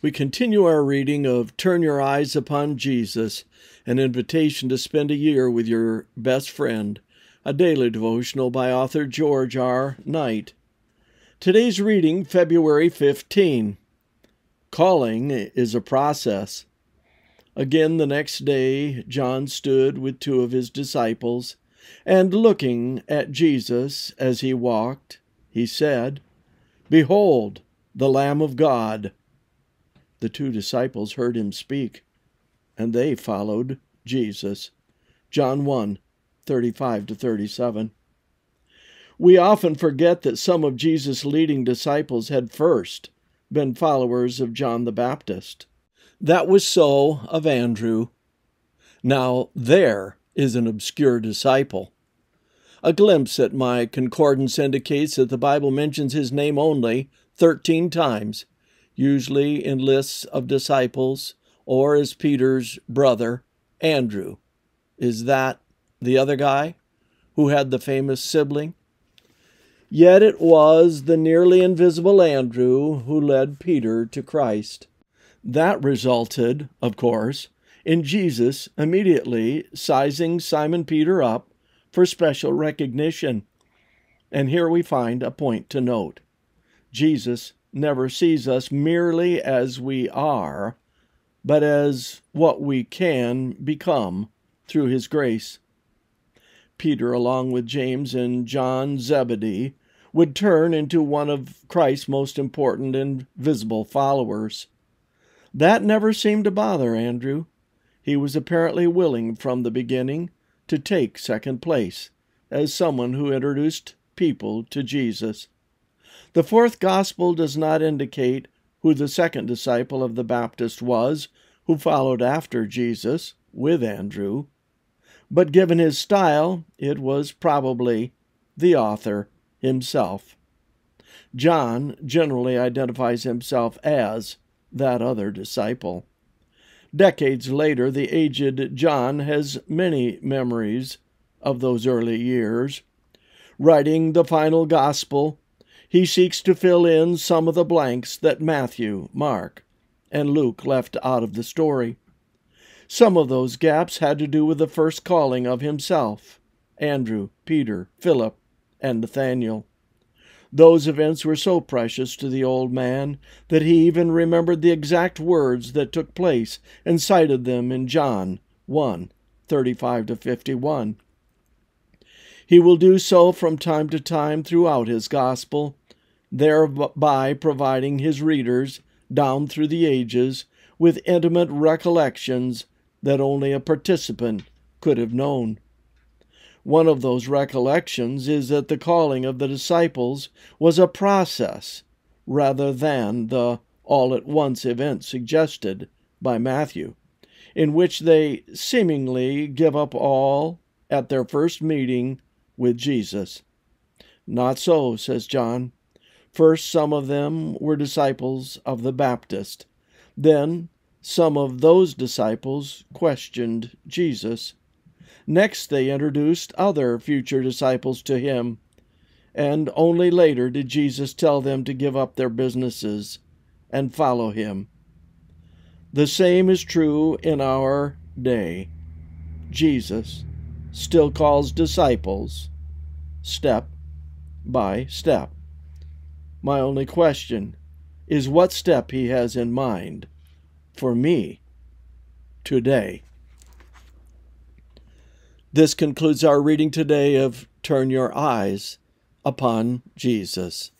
We continue our reading of Turn Your Eyes Upon Jesus, an invitation to spend a year with your best friend, a daily devotional by author George R. Knight. Today's reading, February 15. Calling is a process. Again the next day, John stood with two of his disciples, and looking at Jesus as he walked, he said, "Behold, the Lamb of God." The two disciples heard him speak, and they followed Jesus. John 1:35-37. We often forget that some of Jesus' leading disciples had first been followers of John the Baptist. That was so of Andrew. Now there is an obscure disciple. A glimpse at my concordance indicates that the Bible mentions his name only 13 times, usually in lists of disciples or as Peter's brother, Andrew. Is that the other guy who had the famous sibling? Yet it was the nearly invisible Andrew who led Peter to Christ. That resulted, of course, in Jesus immediately sizing Simon Peter up for special recognition. And here we find a point to note. Jesus never sees us merely as we are, but as what we can become through his grace. Peter, along with James and John Zebedee, would turn into one of Christ's most important and visible followers. That never seemed to bother Andrew. He was apparently willing from the beginning to take second place as someone who introduced people to Jesus. The fourth gospel does not indicate who the second disciple of the Baptist was who followed after Jesus with Andrew, but given his style, it was probably the author himself. John generally identifies himself as that other disciple. Decades later, the aged John has many memories of those early years. Writing the final gospel, he seeks to fill in some of the blanks that Matthew, Mark, and Luke left out of the story. Some of those gaps had to do with the first calling of himself, Andrew, Peter, Philip, and Nathanael. Those events were so precious to the old man that he even remembered the exact words that took place and cited them in John 1:35-51. He will do so from time to time throughout his gospel, thereby providing his readers down through the ages with intimate recollections that only a participant could have known. One of those recollections is that the calling of the disciples was a process rather than the all-at-once event suggested by Matthew, in which they seemingly give up all at their first meeting with Jesus. Not so, says John. First, some of them were disciples of the Baptist. Then, some of those disciples questioned Jesus. Next, they introduced other future disciples to him, and only later did Jesus tell them to give up their businesses and follow him. The same is true in our day. Jesus still calls disciples step by step. My only question is what step he has in mind for me today. This concludes our reading today of Turn Your Eyes Upon Jesus.